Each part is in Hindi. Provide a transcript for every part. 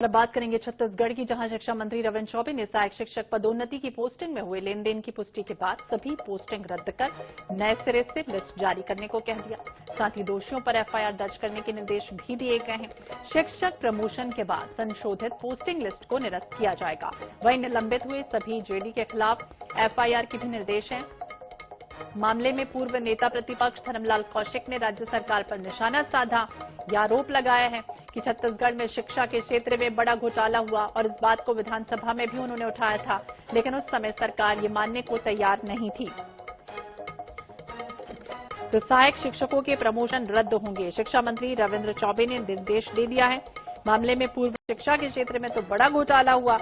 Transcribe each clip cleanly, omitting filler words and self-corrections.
अब बात करेंगे छत्तीसगढ़ की, जहां शिक्षा मंत्री रविन्द्र चौबे ने सहायक शिक्षक पदोन्नति की पोस्टिंग में हुए लेन देन की पुष्टि के बाद सभी पोस्टिंग रद्द कर नए सिरे से लिस्ट जारी करने को कह दिया। साथ ही दोषियों पर एफआईआर दर्ज करने के निर्देश भी दिए गए हैं। शिक्षक प्रमोशन के बाद संशोधित पोस्टिंग लिस्ट को निरस्त किया जाएगा। वहीं निलंबित हुए सभी जेडी के खिलाफ एफआईआर के भी निर्देश हैं। मामले में पूर्व नेता प्रतिपक्ष धर्मलाल कौशिक ने राज्य सरकार पर निशाना साधा। यह आरोप लगाया है कि छत्तीसगढ़ में शिक्षा के क्षेत्र में बड़ा घोटाला हुआ और इस बात को विधानसभा में भी उन्होंने उठाया था, लेकिन उस समय सरकार ये मानने को तैयार नहीं थी। तो सहायक शिक्षकों के प्रमोशन रद्द होंगे। शिक्षा मंत्री रविन्द्र चौबे ने निर्देश दे दिया है। मामले में पूर्व शिक्षा के क्षेत्र में तो बड़ा घोटाला हुआ।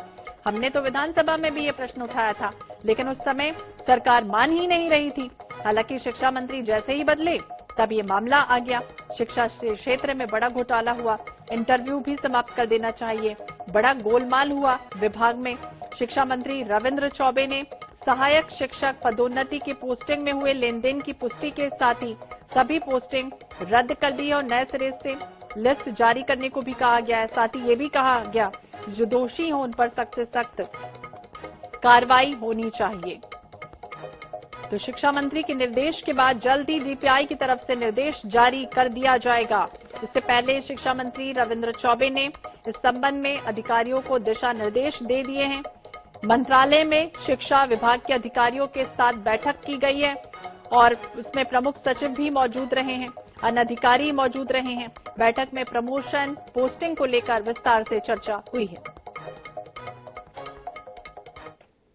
हमने तो विधानसभा में भी ये प्रश्न उठाया था, लेकिन उस समय सरकार मान ही नहीं रही थी। हालांकि शिक्षा मंत्री जैसे ही बदले तब ये मामला आ गया। शिक्षा क्षेत्र में बड़ा घोटाला हुआ, इंटरव्यू भी समाप्त कर देना चाहिए। बड़ा गोलमाल हुआ विभाग में। शिक्षा मंत्री रविन्द्र चौबे ने सहायक शिक्षक पदोन्नति की पोस्टिंग में हुए लेन देन की पुष्टि के साथ ही सभी पोस्टिंग रद्द कर दी और नए सिरे से लिस्ट जारी करने को भी कहा गया है। साथ ही ये भी कहा गया जो दोषी हो उन पर सख्त से सख्त कार्रवाई होनी चाहिए। तो शिक्षा मंत्री के निर्देश के बाद जल्द ही डीपीआई की तरफ से निर्देश जारी कर दिया जाएगा। इससे पहले शिक्षा मंत्री रविन्द्र चौबे ने इस संबंध में अधिकारियों को दिशा निर्देश दे दिए हैं। मंत्रालय में शिक्षा विभाग के अधिकारियों के साथ बैठक की गई है और उसमें प्रमुख सचिव भी मौजूद रहे हैं, अन्य अधिकारी मौजूद रहे हैं। बैठक में प्रमोशन पोस्टिंग को लेकर विस्तार से चर्चा हुई है।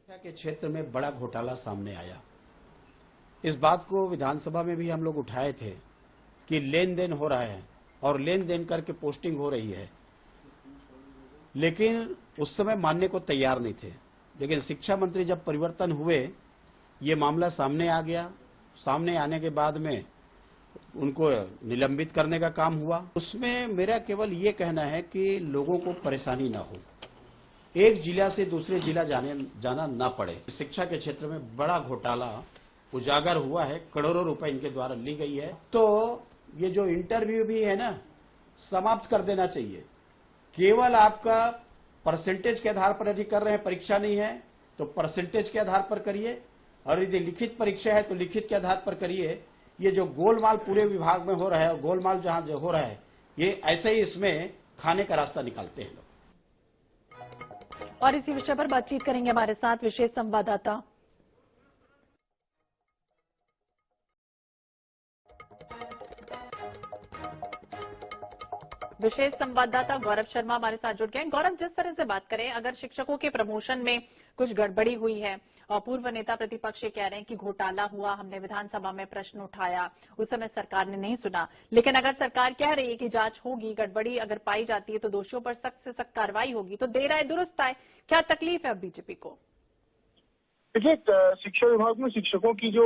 शिक्षा के क्षेत्र में बड़ा घोटाला सामने आया। इस बात को विधानसभा में भी हम लोग उठाए थे कि लेन देन हो रहा है और लेन देन करके पोस्टिंग हो रही है, लेकिन उस समय मानने को तैयार नहीं थे। लेकिन शिक्षा मंत्री जब परिवर्तन हुए, ये मामला सामने आ गया। सामने आने के बाद में उनको निलंबित करने का काम हुआ। उसमें मेरा केवल ये कहना है कि लोगों को परेशानी ना हो, एक जिला से दूसरे जिला जाना ना पड़े। शिक्षा के क्षेत्र में बड़ा घोटाला उजागर हुआ है, करोड़ों रुपए इनके द्वारा ली गई है। तो ये जो इंटरव्यू भी है ना, समाप्त कर देना चाहिए। केवल आपका परसेंटेज के आधार पर यदि कर रहे हैं, परीक्षा नहीं है तो परसेंटेज के आधार पर करिए, और यदि लिखित परीक्षा है तो लिखित के आधार पर करिए। ये जो गोलमाल पूरे विभाग में हो रहा है, गोलमाल जहां जो हो रहा है, ये ऐसे ही इसमें खाने का रास्ता निकालते हैं लोग। और इसी विषय पर बातचीत करेंगे हमारे साथ विशेष संवाददाता गौरव शर्मा हमारे साथ जुड़ गए। गौरव, जिस तरह से बात करें, अगर शिक्षकों के प्रमोशन में कुछ गड़बड़ी हुई है और पूर्व नेता प्रतिपक्ष कह रहे हैं कि घोटाला हुआ, हमने विधानसभा में प्रश्न उठाया, उस समय सरकार ने नहीं सुना, लेकिन अगर सरकार कह रही है कि जांच होगी, गड़बड़ी अगर पाई जाती है तो दोषियों पर सख्त से सख्त कार्रवाई होगी, तो देर आए दुरुस्त आए, क्या तकलीफ है अब बीजेपी को? देखिए, शिक्षा विभाग में शिक्षकों की जो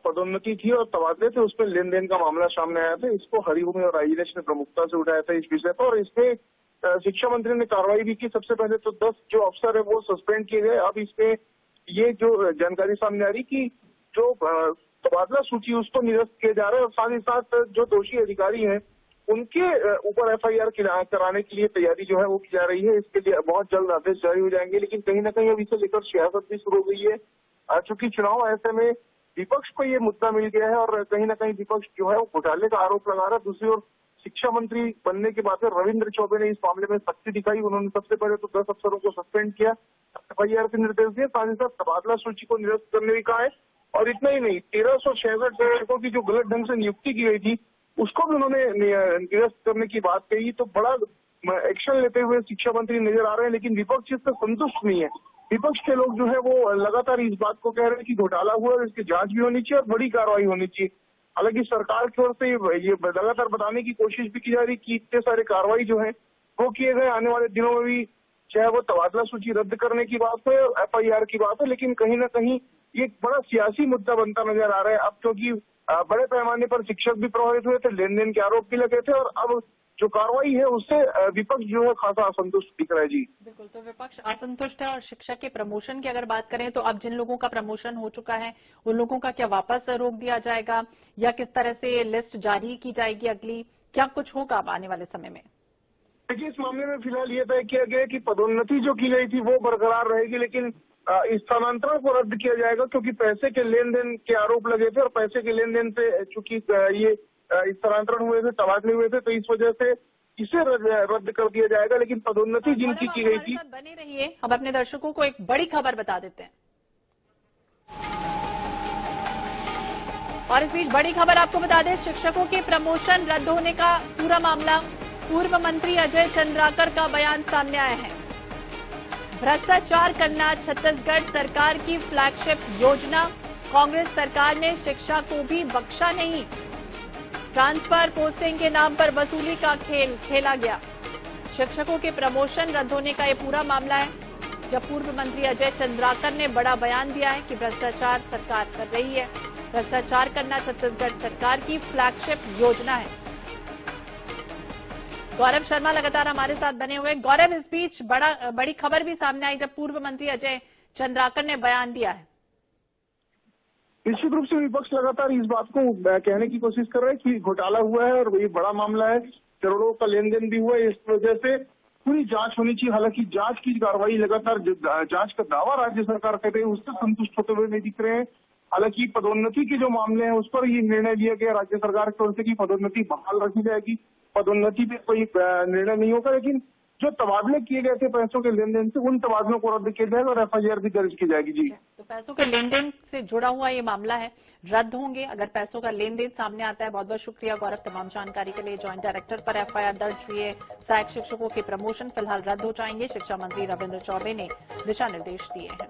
पदोन्नति थी और तबादले थे, उसमें लेन देन का मामला सामने आया था। इसको हरिभूमि और आईएनएस ने प्रमुखता से उठाया था इस विषय पर, और इसमें शिक्षा मंत्री ने कार्रवाई भी की। सबसे पहले तो 10 जो अफसर है वो सस्पेंड किए गए। अब इसमें ये जो जानकारी सामने आ रही कि जो तबादला सूची उसको निरस्त किया जा रहा है, और साथ ही साथ जो दोषी अधिकारी हैं उनके ऊपर एफआईआर कराने के लिए तैयारी जो है वो की जा रही है। इसके लिए बहुत जल्द आदेश जारी हो जाएंगे, लेकिन कहीं ना कहीं अब इसे लेकर सियासत भी शुरू हो गई है। चूंकि चुनाव ऐसे में विपक्ष को ये मुद्दा मिल गया है और कहीं ना कहीं विपक्ष जो है वो घोटाले का आरोप लगा रहा है। दूसरी ओर शिक्षा मंत्री बनने के बाद रविन्द्र चौबे ने इस मामले में सख्ती दिखाई। उन्होंने सबसे पहले तो 10 अफसरों को सस्पेंड किया, एफआईआर के निर्देश दिए, साथ ही साथ तबादला सूची को निरस्त करने भी कहा है। और इतना ही नहीं, 1366 शिक्षकों की जो गलत ढंग से नियुक्ति की गई थी उसको भी उन्होंने निरस्त करने की बात कही। तो बड़ा एक्शन लेते हुए शिक्षा मंत्री नजर आ रहे हैं, लेकिन विपक्ष इससे संतुष्ट नहीं है। विपक्ष के लोग जो है वो लगातार इस बात को कह रहे हैं कि घोटाला हुआ और इसकी जांच भी होनी चाहिए और बड़ी कार्रवाई होनी चाहिए। हालांकि सरकार की ओर से ये लगातार बताने की कोशिश भी की जा रही कि इतने सारे कार्रवाई जो है वो किए गए। आने वाले दिनों में भी चाहे वो तबादला सूची रद्द करने की बात है, एफआईआर की बात है, लेकिन कहीं ना कहीं ये बड़ा सियासी मुद्दा बनता नजर आ रहा है अब, क्योंकि बड़े पैमाने पर शिक्षक भी प्रभावित हुए थे, लेन देन के आरोप भी लगे थे, और अब जो कार्रवाई है उससे विपक्ष जो है खासा असंतुष्ट दिख रहा है। जी बिल्कुल, तो विपक्ष असंतुष्ट है। और शिक्षक के प्रमोशन की अगर बात करें तो अब जिन लोगों का प्रमोशन हो चुका है उन लोगों का क्या वापस रोक दिया जाएगा, या किस तरह से लिस्ट जारी की जाएगी अगली, क्या कुछ होगा अब आने वाले समय में? देखिए, इस मामले में फिलहाल ये तय किया गया है कि पदोन्नति जो की गई थी वो बरकरार रहेगी, लेकिन स्थानांतरण को रद्द किया जाएगा, क्योंकि पैसे के लेन देन के आरोप लगे थे और पैसे के लेन देन से चूंकि ये स्थानांतरण हुए थे, तबादले हुए थे, तो इस वजह से इसे रद्द कर दिया जाएगा। लेकिन पदोन्नति जिनकी की गई थी। बने रहिए, हम अपने दर्शकों को एक बड़ी खबर बता देते हैं। और इस बीच बड़ी खबर आपको बता दें, शिक्षकों के प्रमोशन रद्द होने का पूरा मामला, पूर्व मंत्री अजय चंद्राकर का बयान सामने आया है। भ्रष्टाचार करना छत्तीसगढ़ सरकार की फ्लैगशिप योजना, कांग्रेस सरकार ने शिक्षा को भी बख्शा नहीं। ट्रांसफर पोस्टिंग के नाम पर वसूली का खेल खेला गया। शिक्षकों के प्रमोशन रद्द होने का ये पूरा मामला है, जब पूर्व मंत्री अजय चंद्राकर ने बड़ा बयान दिया है कि भ्रष्टाचार सरकार कर रही है। भ्रष्टाचार करना छत्तीसगढ़ सरकार की फ्लैगशिप योजना है। गौरव शर्मा लगातार हमारे साथ बने हुए। गौरव, इस बीच बड़ी खबर भी सामने आई जब पूर्व मंत्री अजय चंद्राकर ने बयान दिया है। निश्चित रूप से विपक्ष लगातार इस बात को कहने की कोशिश कर रहा है कि घोटाला हुआ है और ये बड़ा मामला है, करोड़ों का लेन देन भी हुआ है, इस वजह से पूरी जांच होनी चाहिए। हालांकि जांच की कार्रवाई लगातार, जांच का दावा राज्य सरकार कर रही है, उससे संतुष्ट होते हुए नहीं दिख रहे हैं। हालांकि पदोन्नति के जो मामले हैं उस पर ये निर्णय लिया गया राज्य सरकार की ओर से कि पदोन्नति बहाल रखी जाएगी, पदोन्नति पे कोई निर्णय नहीं होगा। लेकिन जो तबादले किए गए थे पैसों के लेन देन से, उन तबादलों को रद्द किया जाएगा और एफआईआर भी दर्ज की जाएगी। जी, तो पैसों के लेन देन से जुड़ा हुआ ये मामला है, रद्द होंगे अगर पैसों का लेन देन सामने आता है। बहुत बहुत शुक्रिया गौरव तमाम जानकारी के लिए। ज्वाइंट डायरेक्टर पर एफआईआर दर्ज हुई है। सहायक शिक्षकों के प्रमोशन फिलहाल रद्द हो जाएंगे। शिक्षा मंत्री रविंद्र चौबे ने दिशा निर्देश दिए हैं।